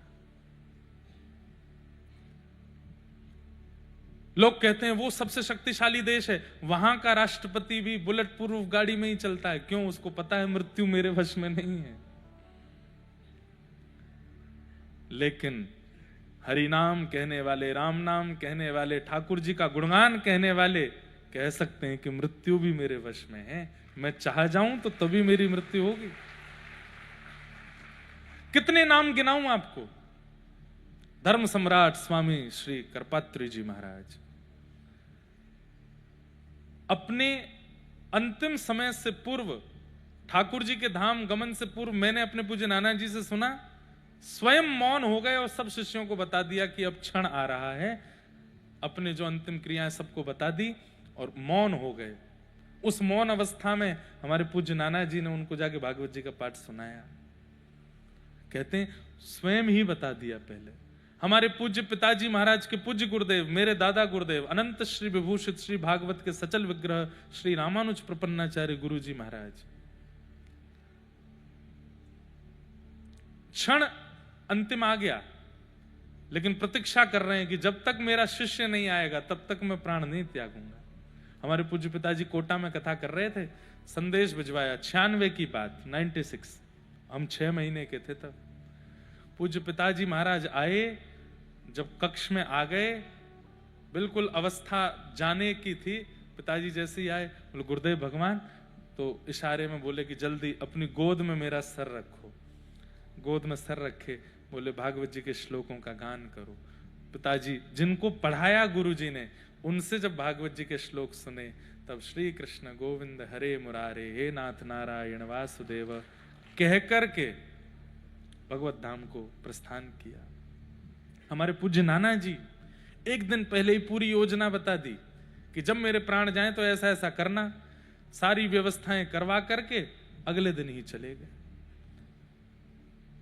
लोग कहते हैं वो सबसे शक्तिशाली देश है, वहां का राष्ट्रपति भी बुलेट प्रूफ गाड़ी में ही चलता है। क्यों? उसको पता है मृत्यु मेरे वश में नहीं है। लेकिन हरि नाम कहने वाले, राम नाम कहने वाले, ठाकुर जी का गुणगान कहने वाले कह सकते हैं कि मृत्यु भी मेरे वश में है, मैं चाह जाऊं तो तभी मेरी मृत्यु होगी। कितने नाम गिनाऊं आपको? धर्म सम्राट स्वामी श्री करपात्री जी महाराज अपने अंतिम समय से पूर्व, ठाकुर जी के धाम गमन से पूर्व, मैंने अपने पूज्य नाना जी से सुना, स्वयं मौन हो गए और सब शिष्यों को बता दिया कि अब क्षण आ रहा है। अपने जो अंतिम क्रियाएं सबको बता दी और मौन हो गए। उस मौन अवस्था में हमारे पूज्य नाना जी ने उनको जाके भागवत जी का पाठ सुनाया। कहते हैं स्वयं ही बता दिया पहले। हमारे पूज्य पिताजी महाराज के पूज्य गुरुदेव, मेरे दादा गुरुदेव, अनंत श्री विभूषित श्री भागवत के सचल विग्रह श्री रामानुज प्रपन्नाचार्य गुरु जी महाराज, क्षण अंतिम आ गया, लेकिन प्रतीक्षा कर रहे हैं कि जब तक मेरा शिष्य नहीं आएगा तब तक मैं प्राण नहीं त्यागूंगा। हमारे पूज्य पिताजी कोटा में कथा कर रहे थे, संदेश भिजवाया 96 की बात, 96, हम 6 महीने के थे तब। पूज्य पिताजी महाराज आए, जब कक्ष में आ गए, बिल्कुल अवस्था जाने की थी, पिताजी जैसे ही आए बोले गुरुदेव भगवान, तो इशारे में बोले कि जल्दी अपनी गोद में मेरा सर रखो। गोद में सर रखे, बोले भागवत जी के श्लोकों का गान करो। पिताजी जिनको पढ़ाया गुरुजी ने, उनसे जब भागवत जी के श्लोक सुने, तब श्री कृष्ण गोविंद हरे मुरारे, हे नाथ नारायण वासुदेव कह करके भगवत धाम को प्रस्थान किया। हमारे पूज्य नाना जी एक दिन पहले ही पूरी योजना बता दी कि जब मेरे प्राण जाएं तो ऐसा ऐसा करना, सारी व्यवस्थाएं करवा करके अगले दिन ही चले गए।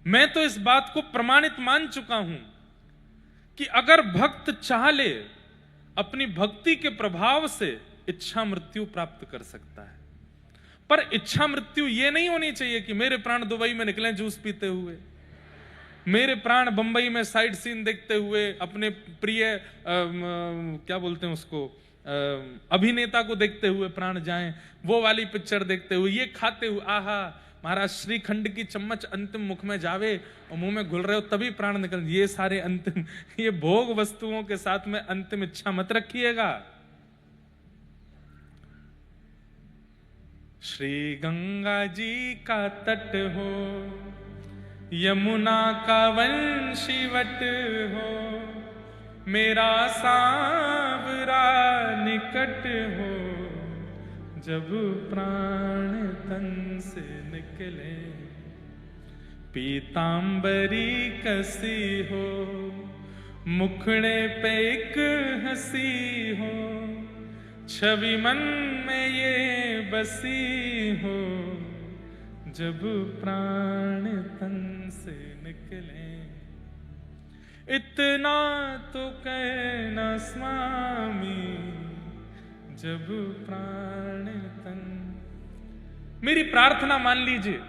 मैं तो इस बात को प्रमाणित मान चुका हूं कि अगर भक्त चाह ले, अपनी भक्ति के प्रभाव से इच्छा मृत्यु प्राप्त कर सकता है। पर इच्छा मृत्यु यह नहीं होनी चाहिए कि मेरे प्राण दुबई में निकले जूस पीते हुए, मेरे प्राण बंबई में साइड सीन देखते हुए, अपने प्रिय क्या बोलते हैं उसको, अभिनेता को देखते हुए प्राण जाएं, वो वाली पिक्चर देखते हुए, ये खाते हुए, आहा महाराज श्रीखंड की चम्मच अंतिम मुख में जावे और मुंह में घुल रहे हो तभी प्राण निकल, ये सारे अंतिम, ये भोग वस्तुओं के साथ में अंतिम इच्छा मत रखिएगा। श्री गंगा जी का तट हो, यमुना का वंशीवट हो, मेरा सांवरा निकट हो, जब प्राण तन से निकले, पीतांबरी कसी हो, मुखड़े पे एक हंसी हो, छवि मन में ये बसी हो, जब प्राण तन से निकले। इतना तो कहना स्वामी, जब प्राण तन। मेरी प्रार्थना मान लीजिए,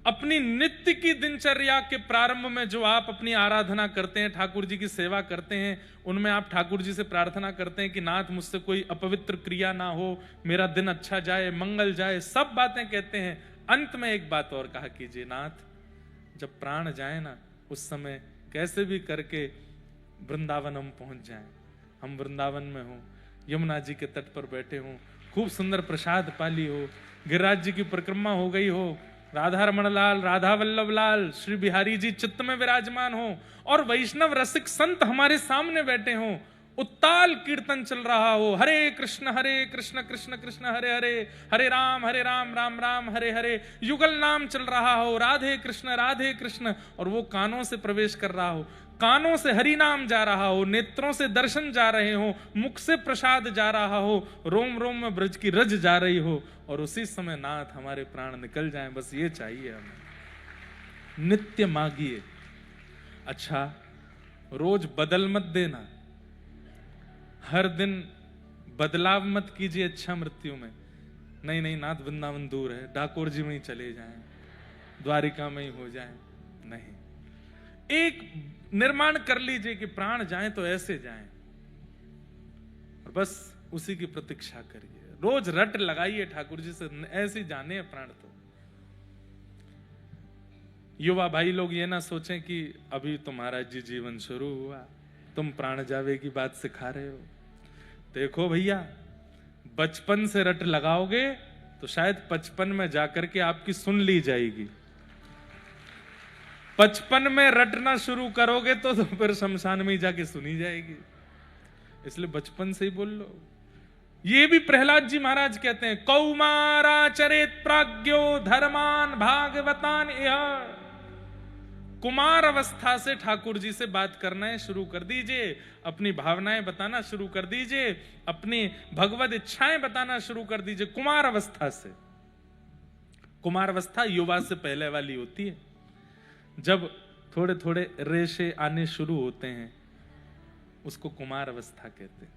अपनी नित्य की दिनचर्या के प्रारंभ में जो आप अपनी आराधना करते हैं, ठाकुर जी की सेवा करते हैं, उनमें आप ठाकुर जी से प्रार्थना करते हैं कि नाथ मुझसे कोई अपवित्र क्रिया ना हो, मेरा दिन अच्छा जाए, मंगल जाए, सब बातें कहते हैं। अंत में एक बात और कहा कीजिए, नाथ जब प्राण जाए ना, उस समय कैसे भी करके वृंदावन हम पहुंच जाएं। हम वृंदावन में हो, यमुना जी के तट पर बैठे हो, खूब सुंदर प्रसाद पाली हो, गिरिराज जी की परिक्रमा हो गई हो, राधा रमण लाल, राधा वल्लभ लाल, श्री बिहारी जी चित्त में विराजमान हो, और वैष्णव रसिक संत हमारे सामने बैठे हो, उत्ताल कीर्तन चल रहा हो, हरे कृष्ण कृष्ण कृष्ण हरे हरे, हरे राम राम राम हरे हरे, युगल नाम चल रहा हो, राधे कृष्ण, और वो कानों से प्रवेश कर रहा हो, कानों से हरि नाम जा रहा हो, नेत्रों से दर्शन जा रहे हो, मुख से प्रसाद जा रहा हो, रोम रोम में ब्रज की रज जा रही हो, और उसी समय नाथ हमारे प्राण निकल जाएं, बस ये चाहिए हमें। नित्य मांगिए। अच्छा, रोज बदल मत देना, हर दिन बदलाव मत कीजिए इच्छा मृत्यु में। नहीं नाथ वृंदावन दूर है, डाकोर जी में ही चले जाएं, द्वारिका में ही हो जाएं। नहीं, एक निर्माण कर लीजिए कि प्राण जाएं तो ऐसे जाएं, और बस उसी की प्रतीक्षा करिए। रोज रट लगाइए ठाकुर जी से, ऐसे जाने प्राण। तो युवा भाई लोग ये ना सोचें कि अभी तो महाराज जी जीवन शुरू हुआ, तुम प्राण जावे की बात सिखा रहे हो। देखो भैया, बचपन से रट लगाओगे तो शायद 55 में जाकर के आपकी सुन ली जाएगी। 55 में रटना शुरू करोगे तो फिर शमशान में ही जाके सुनी जाएगी। इसलिए बचपन से ही बोल लो। ये भी प्रहलाद जी महाराज कहते हैं, कौमारा चरेत प्राज्ञो धर्मान भागवतान यह। कुमार अवस्था से ठाकुर जी से बात करना शुरू कर दीजिए, अपनी भावनाएं बताना शुरू कर दीजिए, अपनी भगवत इच्छाएं बताना शुरू कर दीजिए कुमार अवस्था से। कुमार अवस्था युवा से पहले वाली होती है, जब थोड़े थोड़े रेशे आने शुरू होते हैं, उसको कुमार अवस्था कहते हैं।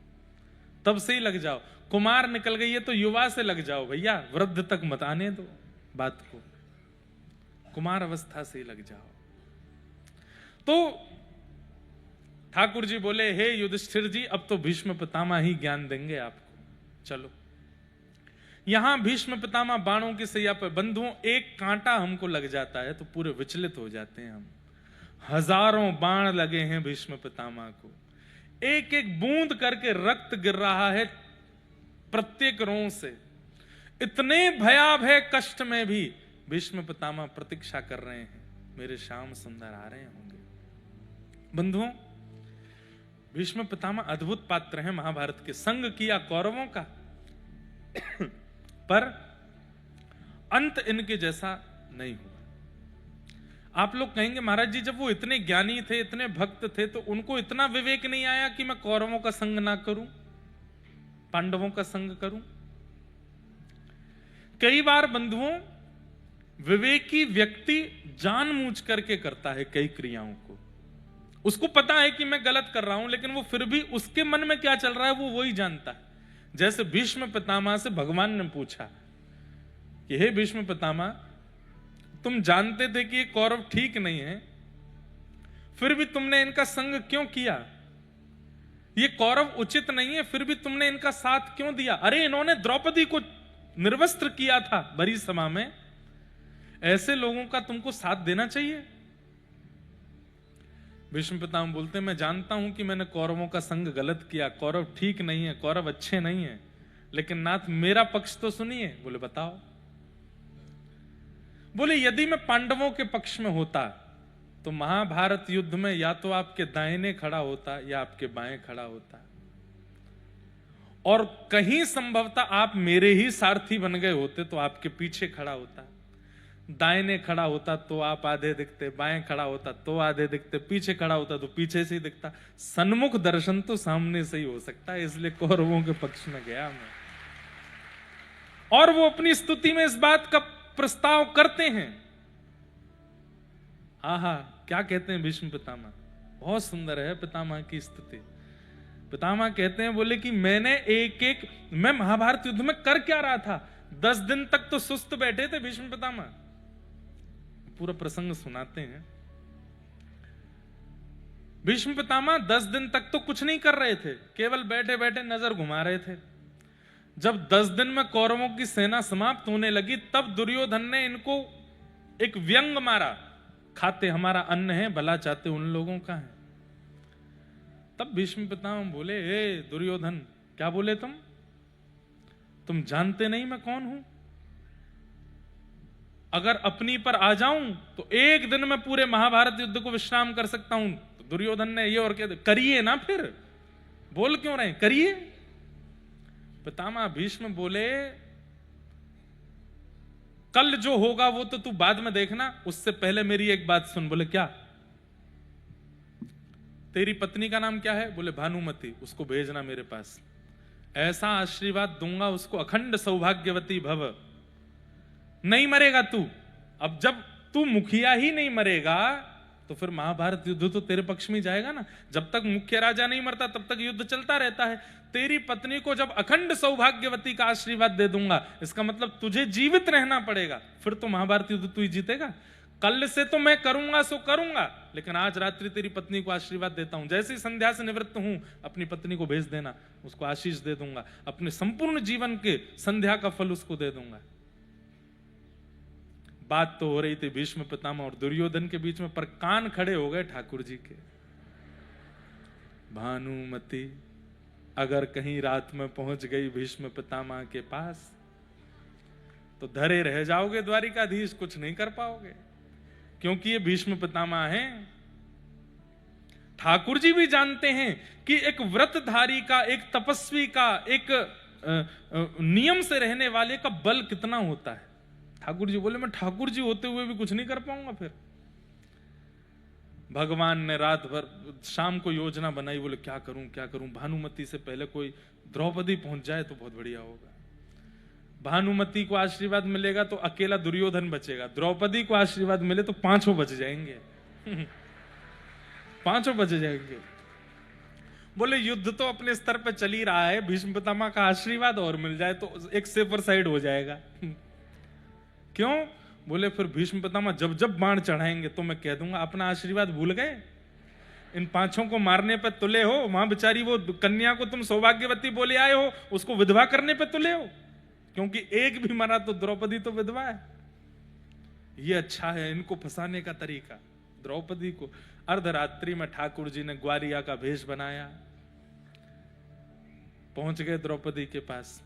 तब से ही लग जाओ। कुमार निकल गई है तो युवा से लग जाओ भैया, वृद्ध तक मत आने दो बात को, कुमार अवस्था से ही लग जाओ। तो ठाकुर जी बोले, हे युधिष्ठिर जी, अब तो भीष्म पितामह ही ज्ञान देंगे आपको, चलो। यहां भीष्म पितामह बाणों की सैया पर, बंधुओं एक कांटा हमको लग जाता है तो पूरे विचलित हो जाते हैं हम। हजारों बाण लगे हैं भीष्म पितामह को, एक एक बूंद करके रक्त गिर रहा है प्रत्येक रों से। इतने भयावह कष्ट में भी भीष्म पितामह प्रतीक्षा कर रहे हैं, मेरे श्याम सुंदर आ रहे होंगे। बंधुओं, भीष्म पितामह अद्भुत पात्र हैं महाभारत के। संग किया कौरवों का पर अंत इनके जैसा नहीं हुआ। आप लोग कहेंगे, महाराज जी जब वो इतने ज्ञानी थे, इतने भक्त थे, तो उनको इतना विवेक नहीं आया कि मैं कौरवों का संग ना करूं, पांडवों का संग करूं? कई बार बंधुओं, विवेकी व्यक्ति जानबूझ करके करता है कई क्रियाओं को। उसको पता है कि मैं गलत कर रहा हूं, लेकिन वो फिर भी उसके मन में क्या चल रहा है वो वही जानता है। जैसे भीष्म पितामह से भगवान ने पूछा कि हे भीष्म पितामह, तुम जानते थे कि ये कौरव ठीक नहीं है, फिर भी तुमने इनका संग क्यों किया? ये कौरव उचित नहीं है, फिर भी तुमने इनका साथ क्यों दिया? अरे इन्होंने द्रौपदी को निर्वस्त्र किया था भरी सभा में, ऐसे लोगों का तुमको साथ देना चाहिए? भीष्म पितामह बोलते, मैं जानता हूं कि मैंने कौरवों का संग गलत किया, कौरव ठीक नहीं है, कौरव अच्छे नहीं है, लेकिन नाथ मेरा पक्ष तो सुनिए। बोले बताओ। बोले यदि मैं पांडवों के पक्ष में होता तो महाभारत युद्ध में या तो आपके दाहिने खड़ा होता या आपके बाएं खड़ा होता, और कहीं संभवतः आप मेरे ही सारथी बन गए होते तो आपके पीछे खड़ा होता। दाहिने खड़ा होता तो आप आधे दिखते, बाएं खड़ा होता तो आधे दिखते, पीछे खड़ा होता तो पीछे से ही दिखता। सन्मुख दर्शन तो सामने से ही हो सकता है, इसलिए कौरवों के पक्ष में गया मैं। और वो अपनी स्तुति में इस बात का प्रस्ताव करते हैं। आहा, क्या कहते हैं भीष्म पितामह? बहुत सुंदर है पितामह की स्तुति। पितामह कहते हैं, बोले कि मैं महाभारत युद्ध में कर क्या रहा था? 10 दिन तक तो सुस्त बैठे थे भीष्म पितामह। पूरा प्रसंग सुनाते हैं। भीष्म पितामह 10 दिन तक तो कुछ नहीं कर रहे थे, केवल बैठे बैठे नजर घुमा रहे थे। जब 10 दिन में कौरवों की सेना समाप्त होने लगी, तब दुर्योधन ने इनको एक व्यंग मारा, खाते हमारा अन्न है, भला चाहते उन लोगों का है। तब भीष्म पितामह बोले, हे दुर्योधन, क्या बोले तुम जानते नहीं मैं कौन हूं? अगर अपनी पर आ जाऊं तो एक दिन में पूरे महाभारत युद्ध को विश्राम कर सकता हूं। तो दुर्योधन ने ये और कह, करिए ना, फिर बोल क्यों रहे, करिए। पितामह भीष्म बोले, कल जो होगा वो तो तू बाद में देखना, उससे पहले मेरी एक बात सुन। बोले क्या? तेरी पत्नी का नाम क्या है? बोले भानुमति, उसको भेजना मेरे पास, ऐसा आशीर्वाद दूंगा उसको, अखंड सौभाग्यवती भव। नहीं मरेगा तू। अब जब तू मुखिया ही नहीं मरेगा तो फिर महाभारत युद्ध तो तेरे पक्ष में जाएगा ना। जब तक मुख्य राजा नहीं मरता तब तक युद्ध चलता रहता है। तेरी पत्नी को जब अखंड सौभाग्यवती का आशीर्वाद दे दूंगा, इसका मतलब तुझे जीवित रहना पड़ेगा, फिर तो महाभारत युद्ध तू ही जीतेगा। कल से तो मैं करूंगा सो करूंगा, लेकिन आज रात्रि तेरी पत्नी को आशीर्वाद देता हूं। जैसे ही संध्या से निवृत्त हूं, अपनी पत्नी को भेज देना, उसको आशीष दे दूंगा, अपने संपूर्ण जीवन के संध्या का फल उसको दे दूंगा। बात तो हो रही थी भीष्म पितामह और दुर्योधन के बीच में, पर कान खड़े हो गए ठाकुर जी के। भानुमति अगर कहीं रात में पहुंच गई भीष्म पितामह के पास तो धरे रह जाओगे द्वारिकाधीश, कुछ नहीं कर पाओगे, क्योंकि ये भीष्म पितामह हैं। ठाकुर जी भी जानते हैं कि एक व्रतधारी का, एक तपस्वी का, एक नियम से रहने वाले का बल कितना होता है। ठाकुर जी बोले, मैं ठाकुर जी होते हुए भी कुछ नहीं कर पाऊंगा। फिर भगवान ने रात भर, शाम को योजना बनाई, बोले क्या करूं, भानुमति से पहले कोई द्रौपदी पहुंच जाए तो बहुत बढ़िया होगा। भानुमति को आशीर्वाद मिलेगा तो अकेला दुर्योधन बचेगा, द्रौपदी को आशीर्वाद मिले तो पांचों बच जाएंगे। पांचों बच जाएंगे। बोले युद्ध तो अपने स्तर पर चल ही रहा है, भीष्म पितामह का आशीर्वाद और मिल जाए तो एक सेफर साइड हो जाएगा। क्यों? बोले फिर भीष्म पितामह जब जब बाण चढ़ाएंगे तो मैं कह दूंगा अपना आशीर्वाद भूल गए। इन पांचों को मारने पे तुले हो? वहां बेचारी वो कन्या को तुम सौभाग्यवती बोले आए हो, उसको विधवा करने पे तुले हो? क्योंकि एक भी मरा तो द्रौपदी तो विधवा है। ये अच्छा है इनको फंसाने का तरीका। द्रौपदी को अर्धरात्रि में ठाकुर जी ने ग्वारिया का भेष बनाया, पहुंच गए द्रौपदी के पास।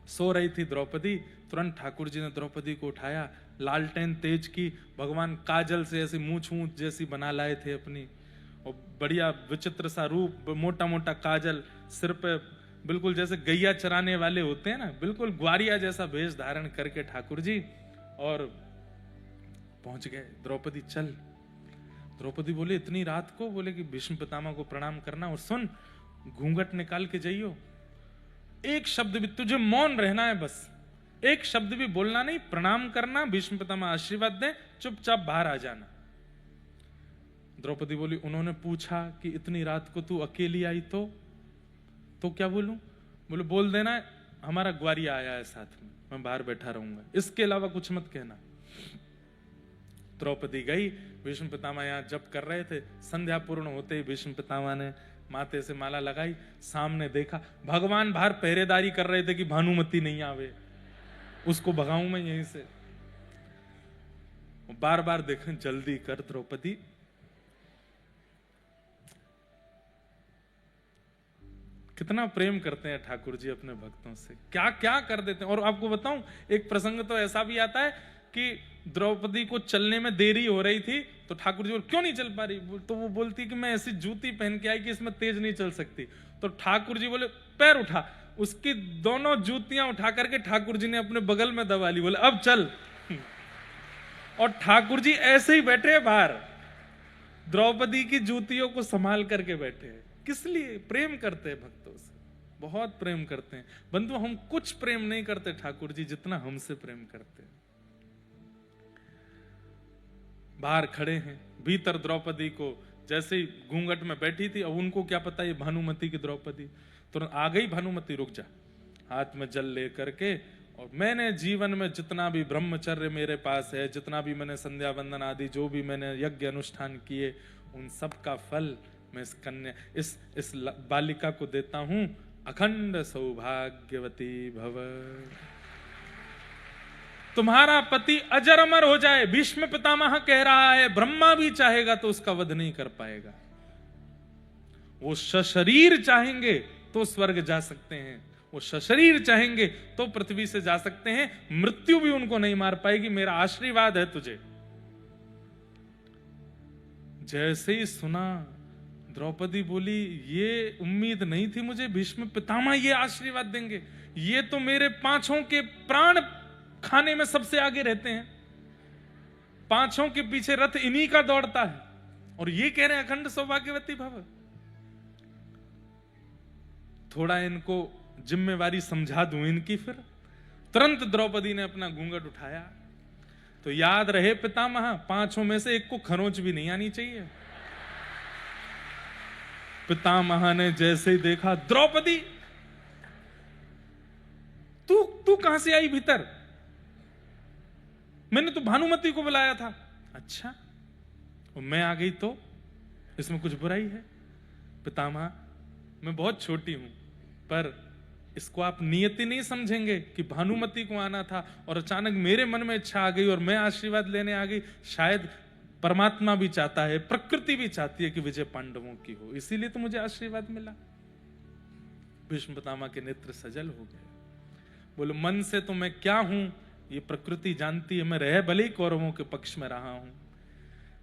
सो रही थी द्रौपदी, तुरंत ठाकुर जी ने द्रौपदी को उठाया, लालटेन तेज की, भगवान काजल से ऐसी मूंछ ऊंच जैसी बना लाए थे अपनी, और बढ़िया विचित्र सा रूप, मोटा मोटा काजल सिर पे, बिल्कुल जैसे गैया चराने वाले होते हैं ना, बिल्कुल ग्वारिया जैसा भेष धारण करके ठाकुर जी और पहुंच गए। द्रौपदी चल। द्रौपदी बोले इतनी रात को? बोले कि भीष्म पितामह को प्रणाम करना, और सुन घूंघट निकाल के जाइयो, एक शब्द भी, तुझे मौन रहना है, बस एक शब्द भी बोलना नहीं, प्रणाम करना, भीष्म पितामह आशीर्वाद दें, चुपचाप बाहर आ जाना। द्रौपदी बोली उन्होंने पूछा कि इतनी रात को तू अकेली आई तो क्या बोलूं? बोले बोल देना हमारा ग्वारिया आया है साथ में, मैं बाहर बैठा रहूंगा, इसके अलावा कुछ मत कहना। द्रौपदी गई, भीष्म पितामह यहां जप कर रहे थे। संध्या पूर्ण होते ही भीष्म पितामह ने माथे से माला लगाई, सामने देखा भगवान बाहर पहरेदारी कर रहे थे कि भानुमति नहीं आवे, उसको भगाऊं मैं यहीं से। बार बार देखें, जल्दी कर द्रौपदी। कितना प्रेम करते हैं ठाकुर जी अपने भक्तों से, क्या क्या कर देते हैं। और आपको बताऊं, एक प्रसंग तो ऐसा भी आता है कि द्रौपदी को चलने में देरी हो रही थी, तो ठाकुर जी क्यों नहीं चल पा रही? तो वो बोलती कि मैं ऐसी जूती पहन के आई कि इसमें तेज नहीं चल सकती। तो ठाकुर जी बोले पैर उठा, उसकी दोनों जूतियां उठा करके ठाकुर जी ने अपने बगल में दबा ली, बोले अब चल। और ठाकुर जी ऐसे ही बैठे हैं बाहर, द्रौपदी की जूतियों को संभाल करके बैठे हैं। किस लिए? प्रेम करते हैं भक्तों से, बहुत प्रेम करते हैं। बंधु हम कुछ प्रेम नहीं करते ठाकुर जी जितना हमसे प्रेम करते हैं। बाहर खड़े हैं, भीतर द्रौपदी को जैसे ही घूंघट में बैठी थी, अब उनको क्या पता ये भानुमति की द्रौपदी, तुरंत आ गई भानुमति, रुक जा, हाथ में जल ले करके, और मैंने जीवन में जितना भी ब्रह्मचर्य मेरे पास है, जितना भी मैंने संध्या वंदन आदि जो भी मैंने यज्ञ अनुष्ठान किए, उन सब का फल मैं इस कन्या इस बालिका को देता हूं। अखंड सौभाग्यवती भव, तुम्हारा पति अजर अमर हो जाए। भीष्म पितामह कह रहा है ब्रह्मा भी चाहेगा तो उसका वध नहीं कर पाएगा, वो सशरीर चाहेंगे तो स्वर्ग जा सकते हैं, वो सशरीर चाहेंगे तो पृथ्वी से जा सकते हैं, मृत्यु भी उनको नहीं मार पाएगी, मेरा आशीर्वाद है तुझे। जैसे ही सुना, द्रौपदी बोली ये उम्मीद नहीं थी मुझे, भीष्म पितामह ये आशीर्वाद देंगे, ये तो मेरे पांचों के प्राण खाने में सबसे आगे रहते हैं, पांचों के पीछे रथ इन्हीं का दौड़ता है, और ये कह रहे हैं अखंड सौभाग्यवती भव। थोड़ा इनको जिम्मेवारी समझा दूं इनकी। फिर तुरंत द्रौपदी ने अपना घूंघट उठाया। तो याद रहे पितामह, पांचों में से एक को खरोंच भी नहीं आनी चाहिए। पितामह ने जैसे ही देखा, द्रौपदी तू कहां से आई भीतर? मैंने तो भानुमति को बुलाया था। अच्छा, और मैं आ गई तो इसमें कुछ बुराई है? पितामह मैं बहुत छोटी हूं, पर इसको आप नियति नहीं समझेंगे कि भानुमति को आना था और अचानक मेरे मन में इच्छा आ गई और मैं आशीर्वाद लेने आ गई। शायद परमात्मा भी चाहता है, प्रकृति भी चाहती है कि विजय पांडवों की हो, इसीलिए तो मुझे आशीर्वाद मिला। भीष्म पितामह के नेत्र सजल हो गए। बोले मन से तो मैं क्या हूं ये प्रकृति जानती है, मैं रह भले ही कौरवों के पक्ष में रहा हूं,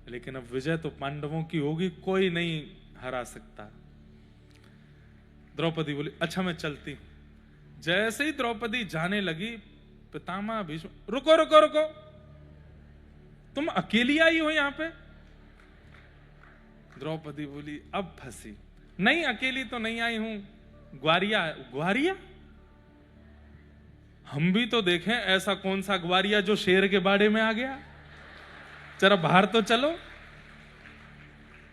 लेकिन अब विजय तो पांडवों की होगी, कोई नहीं हरा सकता। द्रौपदी बोली अच्छा मैं चलती हूं। जैसे ही द्रौपदी जाने लगी, पितामह भीष्म रुको रुको रुको, तुम अकेली आई हो यहां पे? द्रौपदी बोली अब फंसी। नहीं अकेली तो नहीं आई हूं, ग्वारिया। ग्वारिया? हम भी तो देखें ऐसा कौन सा ग्वारिया जो शेर के बाड़े में आ गया, जरा बाहर तो चलो।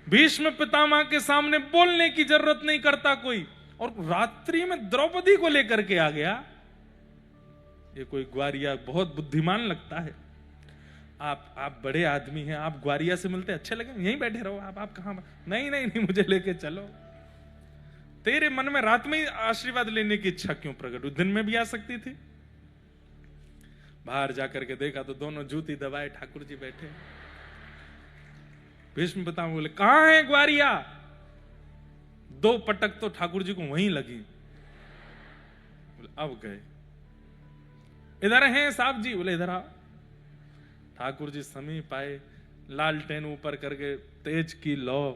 भीष्म पितामह के सामने बोलने की जरूरत नहीं करता कोई, और रात्रि में द्रौपदी को लेकर के आ गया। ये कोई ग्वारिया बहुत बुद्धिमान लगता है। आप बड़े आदमी हैं, आप ग्वारिया से मिलते अच्छे लगे, यहीं बैठे रहो। आप कहाँ? नहीं नहीं नहीं, मुझे लेके चलो। तेरे मन में रात में ही आशीर्वाद लेने की इच्छा क्यों प्रकट हुई? दिन में भी आ सकती थी। बाहर जाकर के देखा तो दोनों जूती दबाए ठाकुर जी बैठे। भीष्म पितामह बोले, कहां है ग्वारिया? 2 पटक तो ठाकुर जी को वहीं लगी। बोले, अब गए। इधर हैं साहब जी? बोले, इधर आ। ठाकुर जी समीप आए, लालटेन ऊपर करके तेज की लौ।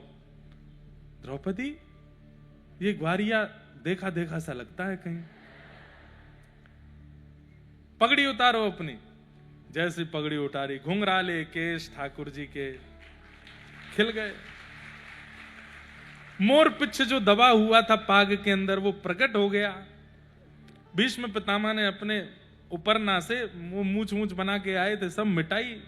द्रौपदी, ये ग्वारिया देखा देखा सा लगता है कहीं। पगड़ी उतारो अपनी। जैसी पगड़ी उतारी, घुंघराले केश ठाकुर जी के खिल गए। मोर पिछ जो दबा हुआ था पाग के अंदर, वो प्रकट हो गया। भीष्म पितामह ने अपने उपरना से वो मूछ मूछ बना के आए थे, सब मिटाई।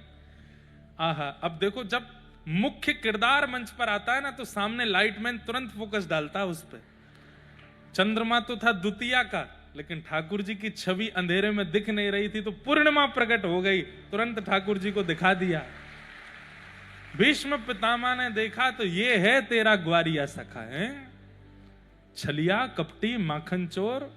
आहा, अब देखो, जब मुख्य किरदार मंच पर आता है ना, तो सामने लाइटमैन तुरंत फोकस डालता है उस पर। चंद्रमा तो था द्वितीया का, लेकिन ठाकुर जी की छवि अंधेरे में दिख नहीं रही थी, तो पूर्णिमा प्रकट हो गई, तुरंत ठाकुर जी को दिखा दिया। भीष्म पितामह ने देखा तो ये है तेरा ग्वारिया सखा है, छलिया कपटी माखन चोर,